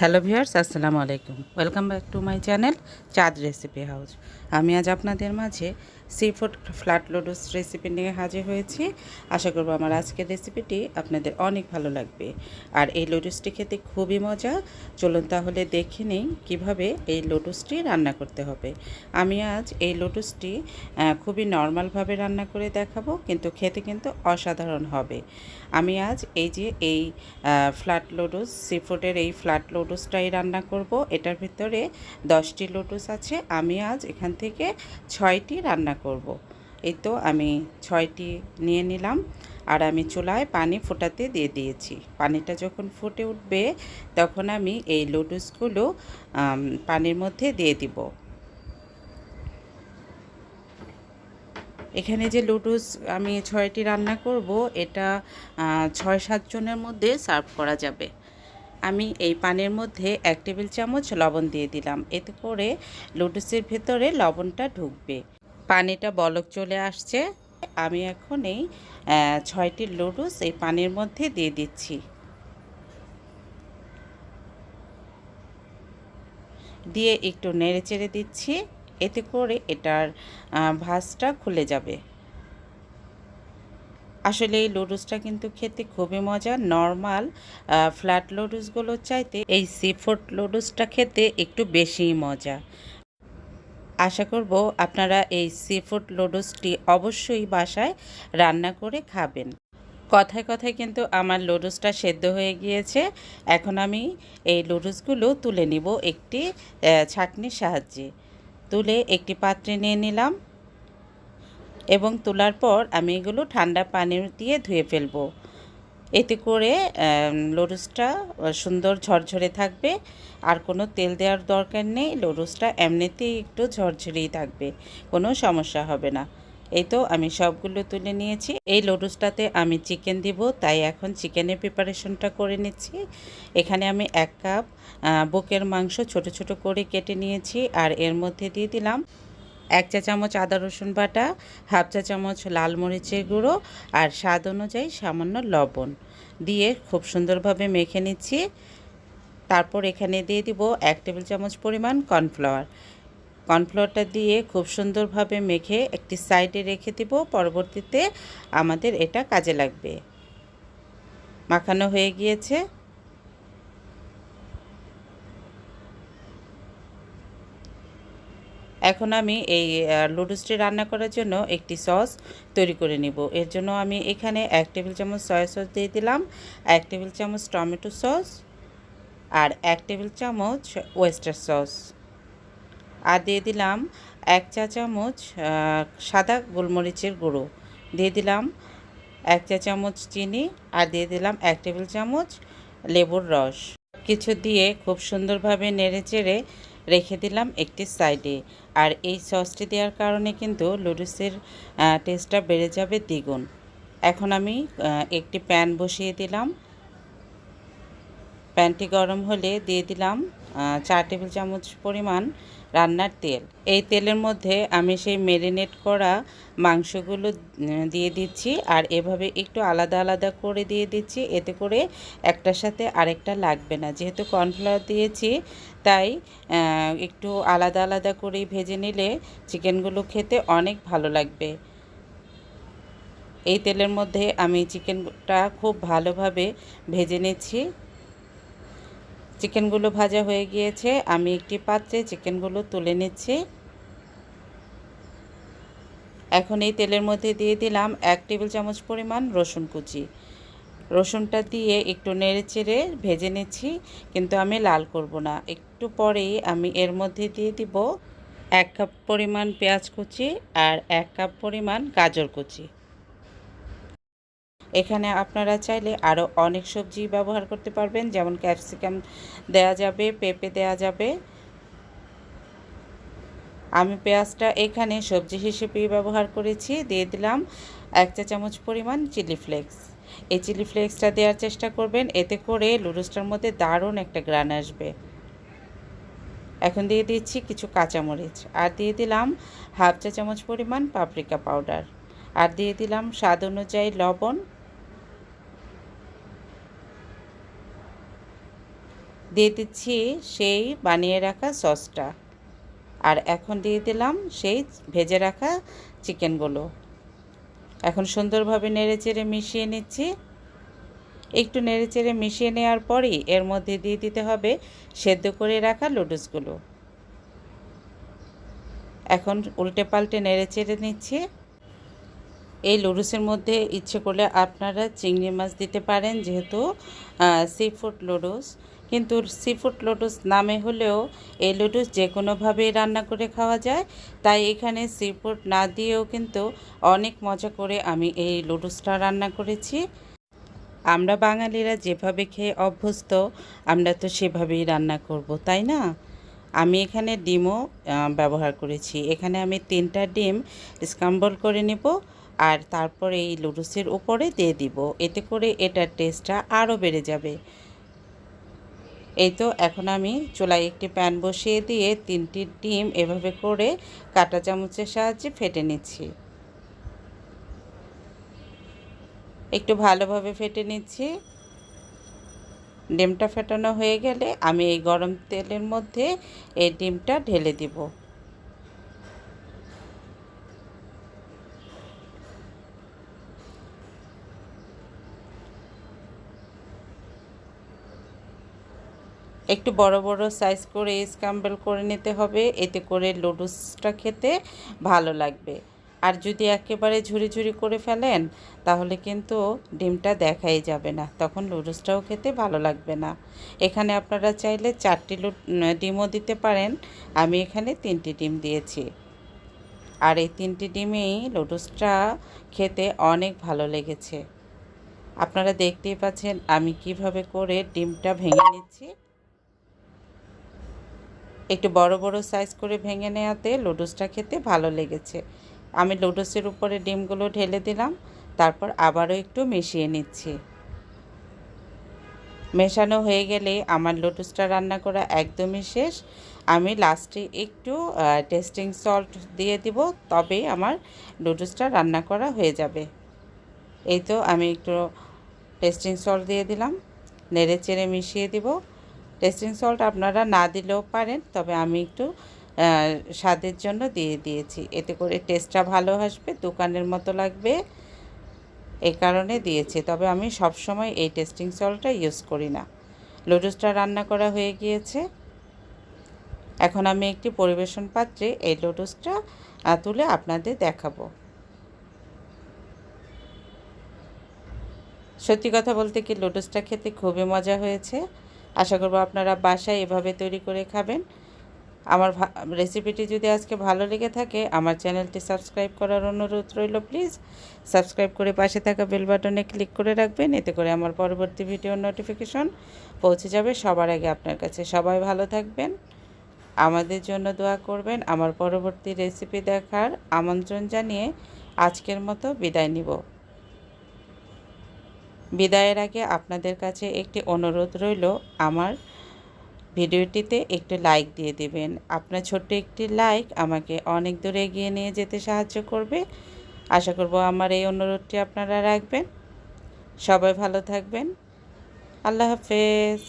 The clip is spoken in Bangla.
হ্যালো ভিউয়ার্স, আসসালামু আলাইকুম। Welcome back to my channel চাঁদ রেসিপি হাউস। আমি আজ আপনাদের মাঝে সি ফুড ফ্ল্যাট লুডুস রেসিপি নিয়ে হাজির হয়েছি। আশা করব আমার আজকের রেসিপিটি আপনাদের অনেক ভালো লাগবে। আর এই লুডুসটি খেতে খুবই মজা। চলুন তাহলে দেখে নিই কীভাবে এই লুডুসটি রান্না করতে হবে। আমি আজ এই লুডুসটি খুবই নর্মালভাবে রান্না করে দেখাবো, কিন্তু খেতে কিন্তু অসাধারণ হবে। আমি আজ এই ফ্ল্যাট লুডুস, সি ফুডের এই ফ্ল্যাট লুডুসটাই রান্না করব। এটার ভিতরে 10টি লুডুস আছে। আমি আজ এখান থেকে 6টি রান্না করব। এই তো আমি 6টি নিয়ে নিলাম, আর আমি চুলায় পানি ফোটাতে দিয়ে দিয়েছি। পানিটা যখন ফুটে উঠবে তখন আমি এই লুডুসগুলো পানির মধ্যে দিয়ে দিব। এখানে যে লুডুস আমি 6টি রান্না করব, এটা 6-7 জনের মধ্যে সার্ভ করা যাবে। আমি এই পানির মধ্যে 1 টেবিল চামচ লবণ দিয়ে দিলাম, এতে করে লুডুসের ভেতরে লবণটা ঢুকবে। পানিটা বলক চলে আসছে। আমি এখন এই 6টি লুডুস এই পানির মধ্যে দিয়ে দিচ্ছি। দিয়ে একটু নেড়ে চেড়ে দিচ্ছি, এতে করে এটার ভাঁজটা খুলে যাবে। আসলে এই লুডুসটা কিন্তু খেতে খুবই মজা। নর্মাল ফ্ল্যাট লুডুসগুলোর চাইতে এই সি ফুড লুডুসটা খেতে একটু বেশিই মজা। আশা করব আপনারা এই সি ফুড লুডুসটি অবশ্যই বাসায় রান্না করে খাবেন। কথায় কথায় কিন্তু আমার লুডুসটা সেদ্ধ হয়ে গিয়েছে। এখন আমি এই লুডুসগুলো তুলে নিব একটি ছাঁকনির সাহায্যে। তুলে একটি পাত্রে নিয়ে নিলাম এবং তোলার পর আমি এগুলো ঠান্ডা পানি দিয়ে ধুয়ে ফেলবো। এতে করে লুডুসটা সুন্দর ঝরঝরে থাকবে, আর কোনো তেল দেওয়ার দরকার নেই। লুডুসটা এমনিতেই একটু ঝরঝরেই থাকবে, কোনো সমস্যা হবে না। এই তো আমি সবগুলো তুলে নিয়েছি। এই লুডুসটাতে আমি চিকেন দিব, তাই এখন চিকেনের প্রিপারেশনটা করে নিচ্ছি। এখানে আমি 1 কাপ বুকের মাংস ছোট ছোট করে কেটে নিয়েছি, আর এর মধ্যে দিয়ে দিলাম 1 চা চামচ আদা রসুন বাটা, হাফ চা চামচ লাল মরিচের গুঁড়ো, আর স্বাদ অনুযায়ী সামান্য লবণ দিয়ে খুব সুন্দরভাবে মেখে নিচ্ছি। তারপর এখানে দিয়ে দিব 1 টেবিল চামচ পরিমাণ কর্নফ্লাওয়ার। কর্নফ্লাওয়ারটা দিয়ে খুব সুন্দরভাবে মেখে একটি সাইডে রেখে দিব। পরবর্তীতে আমাদের এটা কাজে লাগবে। মাখানো হয়ে গিয়েছে। এখন আমি এই লুডুসটি রান্না করার জন্য একটি সস তৈরি করে নিব। এর জন্য আমি এখানে 1 টেবিল চামচ সয়া সস দিয়ে দিলাম, 1 টেবিল চামচ টমেটো সস, আর 1 টেবিল চামচ ওয়েস্টার সস, আর দিয়ে দিলাম 1 চা চামচ সাদা গোলমরিচের গুঁড়ো, দিয়ে দিলাম 1 চা চামচ চিনি, আর দিয়ে দিলাম 1 টেবিল চামচ লেবুর রস। কিছু দিয়ে খুব সুন্দরভাবে নেড়েচেড়ে রেখে দিলাম একটি সাইডে। আর এই সসটি দেওয়ার কারণে কিন্তু লুডুসের টেস্টটা বেড়ে যাবে দ্বিগুণ। এখন আমি একটি প্যান বসিয়ে দিলাম। প্যানটি গরম হলে দিয়ে দিলাম 4 টেবিল চামচ পরিমাণ রান্নার তেল। এই তেলের মধ্যে আমি সেই ম্যারিনেট করা মাংসগুলো দিয়ে দিচ্ছি, আর এভাবে একটু আলাদা আলাদা করে দিয়ে দিচ্ছি, এতে করে একটার সাথে আরেকটা লাগবে না। যেহেতু কর্নফ্লাওয়ার দিয়েছি, তাই একটু আলাদা আলাদা করেই ভেজে নিলে চিকেনগুলো খেতে অনেক ভালো লাগবে। এই তেলের মধ্যে আমি চিকেনটা খুব ভালোভাবে ভেজে নিচ্ছি। চিকেনগুলো ভাজা হয়ে গিয়েছে। আমি একটি পাত্রে চিকেনগুলো তুলে নিচ্ছি। এখন এই তেলের মধ্যে দিয়ে দিলাম 1 টেবিল চামচ পরিমাণ রসুন কুচি। রসুনটা দিয়ে একটু নেড়েচেড়ে ভেজে নিচ্ছি, কিন্তু আমি লাল করব না। একটু পরেই আমি এর মধ্যে দিয়ে দিব 1 কাপ পরিমাণ পেঁয়াজ কুচি আর 1 কাপ পরিমাণ গাজর কুচি। এখানে আপনারা চাইলে আরও অনেক সবজি ব্যবহার করতে পারবেন, যেমন ক্যাপসিকাম দেয়া যাবে, পেঁপে দেয়া যাবে। আমি পেঁয়াজটা এখানে সবজি হিসেবেই ব্যবহার করেছি। দিয়ে দিলাম 1 চা চামচ পরিমাণ চিলি ফ্লেক্স। এই চিলি ফ্লেক্সটা দেওয়ার চেষ্টা করবেন, এতে করে লুডুসটার মধ্যে দারুণ একটা গ্রান আসবে। এখন দিয়ে দিচ্ছি কিছু কাঁচামরিচ, আর দিয়ে দিলাম হাফ চা চামচ পরিমাণ পাপরিকা পাউডার, আর দিয়ে দিলাম স্বাদ অনুযায়ী লবণ। দিয়ে দিচ্ছি সেই বানিয়ে রাখা সসটা, আর এখন দিয়ে দিলাম সেই ভেজে রাখা চিকেনগুলো। এখন সুন্দরভাবে নেড়েচেড়ে মিশিয়ে নিচ্ছি। একটু নেড়েচেড়ে মিশিয়ে নেওয়ার পরই এর মধ্যে দিয়ে দিতে হবে সেদ্ধ করে রাখা নুডলসগুলো। এখন উল্টে পাল্টে নেড়েচেড়ে নিচ্ছি। এই নুডলসের মধ্যে ইচ্ছে করলে আপনারা চিংড়ি মাছ দিতে পারেন, যেহেতু সি ফুড নুডলস। কিন্তু সি ফুড নুডলস নামে হলেও এই নুডলস যে কোনোভাবেই রান্না করে খাওয়া যায়, তাই এখানে সি ফুড না দিয়েও কিন্তু অনেক মজা করে আমি এই নুডলসটা রান্না করেছি। আমরা বাঙালিরা যেভাবে খেয়ে অভ্যস্ত, আমরা তো সেভাবেই রান্না করব, তাই না? আমি এখানে ডিমও ব্যবহার করেছি। এখানে আমি 3টা ডিম স্ক্রাম্বল করে নেব, আর তারপরে এই নুডলসের উপরে দিয়ে দিব। এতে করে এটার টেস্টটা আরও বেড়ে যাবে। এই তো এখন আমি চুলায় একটি প্যান বসিয়ে দিয়ে 3টি ডিম এভাবে করে কাঁটা চামচের সাহায্যে ফেটে নিচ্ছি। একটু ভালোভাবে ফেটে নিচ্ছি। ডিমটা ফেটানো হয়ে গেলে আমি এই গরম তেলের মধ্যে এই ডিমটা ঢেলে দিব। একটু বড় বড় সাইজ করে স্ক্রাম্বল করে নিতে হবে, এতে করে নুডলসটা খেতে ভালো লাগবে। আর যদি একেবারে ঝুরি ঝুরি করে ফেলেন, তাহলে কিন্তু ডিমটা দেখাই যাবে না, তখন নুডলসটাও খেতে ভালো লাগবে না। এখানে আপনারা চাইলে 4টি ডিমও দিতে পারেন, আমি এখানে 3টি ডিম দিয়েছি। আর এই 3টি ডিমেই নুডলসটা খেতে অনেক ভালো লেগেছে। আপনারা দেখতেই পাচ্ছেন আমি কিভাবে করে ডিমটা ভেঙে নিচ্ছি। একটু বড় বড় সাইজ করে ভেঙে নেওয়াতে নুডলসটা খেতে ভালো লেগেছে। আমি নুডলসের উপরে ডিমগুলো ঢেলে দিলাম, তারপর আবারও একটু মিশিয়ে নিচ্ছি। মেশানো হয়ে গেলে আমার নুডলসটা রান্না করা একদমই শেষ। আমি লাস্টে একটু টেস্টিং সল্ট দিয়ে দিব, তবেই আমার নুডলসটা রান্না করা হয়ে যাবে। এই তো আমি একটু টেস্টিং সল্ট দিয়ে দিলাম, নেড়ে চেড়ে মিশিয়ে দিব। টেস্টিং সল্ট আপনারা না দিলেও পারেন, তবে আমি একটু স্বাদের জন্য দিয়ে দিয়েছি। এতে করে টেস্টটা ভালো আসবে, দোকানের মতো লাগবে, এই কারণে দিয়েছি। তবে আমি সব সময় এই টেস্টিং সল্টটা ইউজ করি না। নুডলসটা রান্না করা হয়ে গিয়েছে। এখন আমি একটি পরিবেশন পাত্রে এই নুডলসটা তুলে আপনাদের দেখাবো। সত্যি কথা বলতে কি, নুডলসটা খেতে খুবই মজা হয়েছে। আশা করব আপনারা বাসায় এভাবে তৈরি করে খাবেন। আমার রেসিপিটি যদি আজকে ভালো লেগে থাকে, আমার চ্যানেলটি সাবস্ক্রাইব করার অনুরোধ রইল। প্লিজ সাবস্ক্রাইব করে পাশে থাকা বেল বাটনে ক্লিক করে রাখবেন, এতে করে আমার পরবর্তী ভিডিওর নোটিফিকেশন পৌঁছে যাবে সবার আগে আপনার কাছে। সবাই ভালো থাকবেন, আমাদের জন্য দোয়া করবেন। আমার পরবর্তী রেসিপি দেখার আমন্ত্রণ জানিয়ে আজকের মতো বিদায় নিব। বিদায়ের আগে আপনাদের কাছে একটি অনুরোধ রইল, আমার ভিডিওটিতে একটু লাইক দিয়ে দিবেন। আপনার ছোট্ট একটি লাইক আমাকে অনেক দূরে এগিয়ে নিয়ে যেতে সাহায্য করবে। আশা করব আমার এই অনুরোধটি আপনারা রাখবেন। সবাই ভালো থাকবেন। আল্লাহ হাফেজ।